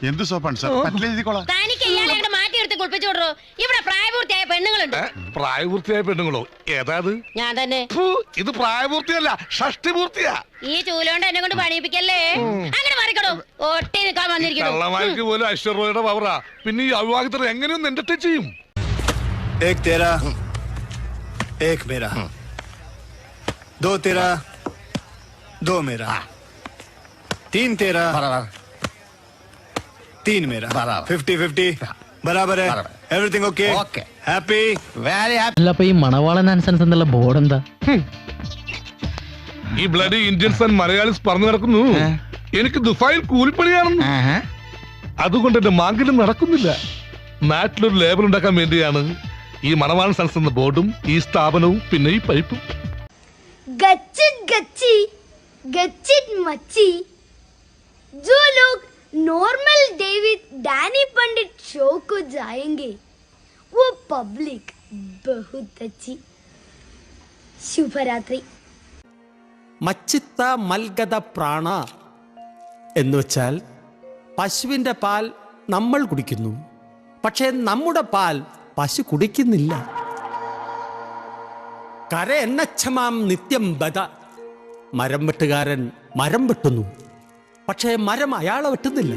എന്ത് സോപ്പാണ് സാർ? പറ്റില്ല. തനിക്ക് ഇയാളെ മാറ്റിയെടുത്ത് കുളിപ്പിച്ചു വിടറോ? ഇവിടെ പ്രായപൂർത്തിയായ പെണ്ണുങ്ങളുണ്ട്. പ്രായപൂർത്തിയായ പെണ്ണുങ്ങളോ? ഏതാത്? ഞാൻ തന്നെ. ഇത് പ്രായപൂർത്തിയല്ല, ഷഷ്ടിപൂർത്തിയാ. ഈ ചൂലോണ്ട് എന്നെ കൊണ്ട് പണിയിപ്പിക്കല്ലേ. അങ്ങനെ മാറിക്കടോ. ഒട്ടി നിൽക്കാൻ വന്നിരിക്കുന്നു. കള്ളമാർക്ക് പോലും ഐശ്വര്യയുടെ പവറാ. പിന്നെ ഈ അവിവാഹിതർ എങ്ങനെയൊന്നും എന്റർടൈൻ ചെയ്യും? एक तेरा, एक मेरा, दो तेरा, दो मेरा, तीन तेरा, तीन मेरा, 50-50 बराबर है. Everything okay? Happy? Very happy. അല്ല അപ്പൊ ഈ മണവാളൻ ആൻസൻസ് എന്നുള്ള ബോർഡ് എന്താ? ഈ ബ്ലഡി ഇന്ത്യൻസ് ആൻഡ് മലയാളീസ് പറഞ്ഞു നടക്കുന്നു എനിക്ക് ദുബായിൽ കൂലിപ്പണിയാണെന്ന്. അതുകൊണ്ട് എന്റെ മാങ്കിലും നടക്കുന്നില്ല. നാട്ടിലൊരു ലേബൽ ഉണ്ടാക്കാൻ വേണ്ടിയാണ് ഈ മണവാളൻ സൺസ് എന്ന ബോർഡും ഈ സ്ഥാപനവും പിന്നെ ഈ പൈപ്പും. गच्चित गच्ची गच्चित मच्छी जो लोग normal day with Danny Pandit show को जाएंगे वो पब्लिक बहुत अच्छी. शुभरात्रि. മച്ചിത്ത മൽഗത പ്രാണ എന്ന് വെച്ചാൽ പശുവിൻ്റെ പാൽ നമ്മൾ കുടിക്കുന്നു, പക്ഷേ നമ്മുടെ പാൽ പശു കുടിക്കുന്നില്ല. കര എന്നച്ഛമാം നിത്യം ബദ. മരം വെട്ടുകാരൻ മരം വെട്ടുന്നു, പക്ഷേ മരം അയാളെ വെട്ടുന്നില്ല.